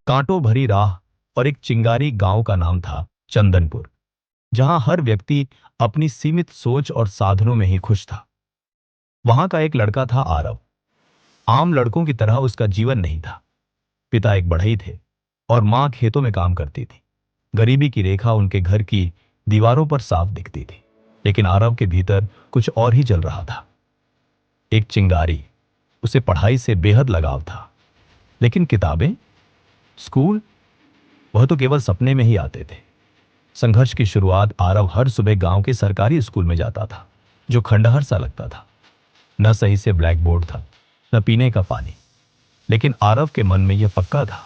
कांटों भरी राह और एक चिंगारी गांव का नाम था चंदनपुर, जहां हर व्यक्ति अपनी सीमित सोच और साधनों में ही खुश था। वहां का एक लड़का था आरव। आम लड़कों की तरह उसका जीवन नहीं था। पिता एक बढ़ई थे और मां खेतों में काम करती थी। गरीबी की रेखा उनके घर की दीवारों पर साफ दिखती थी, लेकिन आरव के भीतर कुछ और ही जल रहा था। एक चिंगारी। उसे पढ़ाई से बेहद लगाव था, लेकिन किताबें, स्कूल, वह तो केवल सपने में ही आते थे। संघर्ष की शुरुआत आरव हर सुबह गांव के सरकारी स्कूल में जाता था, जो खंडहर सा लगता था। न सही से ब्लैक बोर्ड था, न पीने का पानी, लेकिन आरव के मन में यह पक्का था,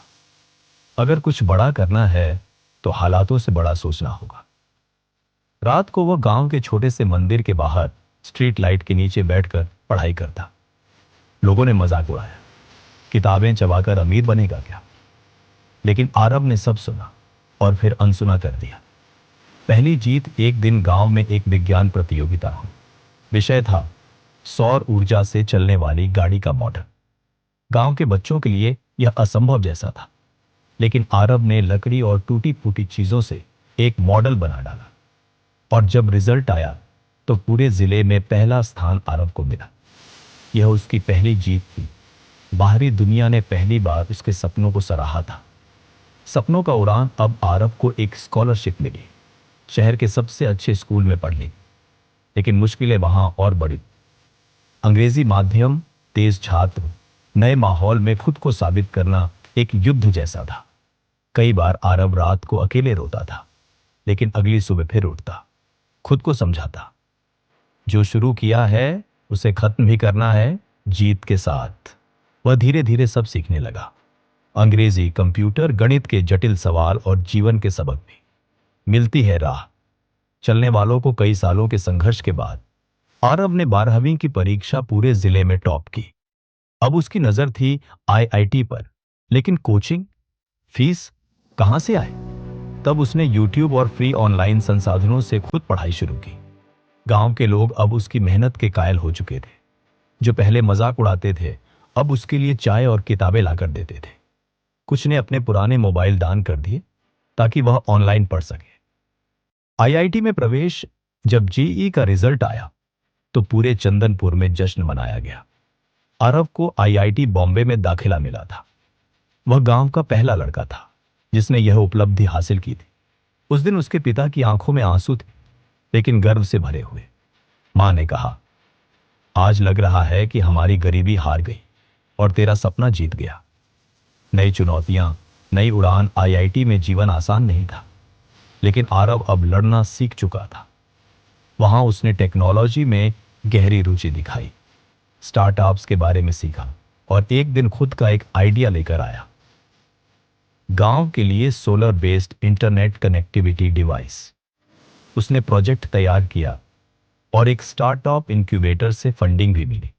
अगर कुछ बड़ा करना है तो हालातों से बड़ा सोचना होगा। रात को वह गांव के छोटे से मंदिर के बाहर स्ट्रीट लाइट के नीचे बैठकर पढ़ाई करता। लोगों ने मजाक उड़ाया, किताबें चबाकर अमीर बनेगा क्या? लेकिन आरव ने सब सुना और फिर अनसुना कर दिया। पहली जीत एक दिन गांव में एक विज्ञान प्रतियोगिता हुई। विषय था सौर ऊर्जा से चलने वाली गाड़ी का मॉडल। गांव के बच्चों के लिए यह असंभव जैसा था, लेकिन आरव ने लकड़ी और टूटी फूटी चीजों से एक मॉडल बना डाला। और जब रिजल्ट आया तो पूरे जिले में पहला स्थान आरव को मिला। यह उसकी पहली जीत थी। बाहरी दुनिया ने पहली बार उसके सपनों को सराहा था। सपनों का उड़ान। अब आरव को एक स्कॉलरशिप मिली, शहर के सबसे अच्छे स्कूल में पढ़ने। लेकिन मुश्किलें वहां और बढ़ी। अंग्रेजी माध्यम, तेज छात्र, नए माहौल में खुद को साबित करना एक युद्ध जैसा था। कई बार आरव रात को अकेले रोता था, लेकिन अगली सुबह फिर उठता, खुद को समझाता, जो शुरू किया है उसे खत्म भी करना है, जीत के साथ। वह धीरे धीरे सब सीखने लगा। अंग्रेजी, कंप्यूटर, गणित के जटिल सवाल और जीवन के सबक भी। मिलती है राह चलने वालों को। कई सालों के संघर्ष के बाद आरव ने 12वीं की परीक्षा पूरे जिले में टॉप की। अब उसकी नजर थी आईआईटी पर, लेकिन कोचिंग, फीस कहां से आए? तब उसने यूट्यूब और फ्री ऑनलाइन संसाधनों से खुद पढ़ाई शुरू की। गांव के लोग अब उसकी मेहनत के कायल हो चुके थे। जो पहले मजाक उड़ाते थे, अब उसके लिए चाय और किताबें लाकर देते थे। कुछ ने अपने पुराने मोबाइल दान कर दिए ताकि वह ऑनलाइन पढ़ सके। आईआईटी में प्रवेश। जब जेईई का रिजल्ट आया तो पूरे चंदनपुर में जश्न मनाया गया। आरव को आईआईटी बॉम्बे में दाखिला मिला था। वह गांव का पहला लड़का था जिसने यह उपलब्धि हासिल की थी। उस दिन उसके पिता की आंखों में आंसू थे, लेकिन गर्व से भरे हुए। मां ने कहा, आज लग रहा है कि हमारी गरीबी हार गई और तेरा सपना जीत गया। नई चुनौतियां, नई उड़ान। आईआईटी में जीवन आसान नहीं था, लेकिन आरव अब लड़ना सीख चुका था। वहां उसने टेक्नोलॉजी में गहरी रुचि दिखाई, स्टार्टअप्स के बारे में सीखा और एक दिन खुद का एक आइडिया लेकर आया। गांव के लिए solar based internet connectivity device. उसने प्रोजेक्ट तैयार किया और एक स्टार्टअप इंक्यूबेटर से फंडिंग भी मिली।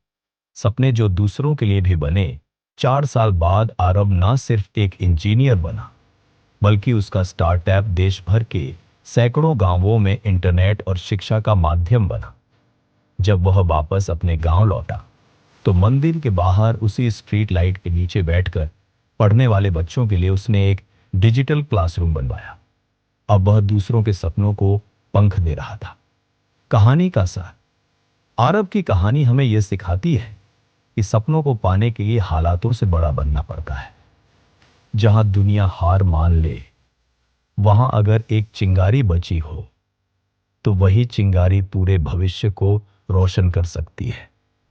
सपने जो दूसरों के लिए भी बने। 4 साल बाद आरव न सिर्फ एक इंजीनियर बना, बल्कि उसका स्टार्टअप देश भर के सैकड़ों गांवों में इंटरनेट और शिक्षा का माध्यम बना। जब वह वापस अपने गांव लौटा तो मंदिर के बाहर उसी स्ट्रीट लाइट के नीचे बैठकर पढ़ने वाले बच्चों के लिए उसने एक डिजिटल क्लासरूम बनवाया। अब वह दूसरों के सपनों को पंख दे रहा था। कहानी का सार। आरव की कहानी हमें यह सिखाती है कि सपनों को पाने के लिए हालातों से बड़ा बनना पड़ता है। जहां दुनिया हार मान ले, वहां अगर एक चिंगारी बची हो तो वही चिंगारी पूरे भविष्य को रोशन कर सकती है।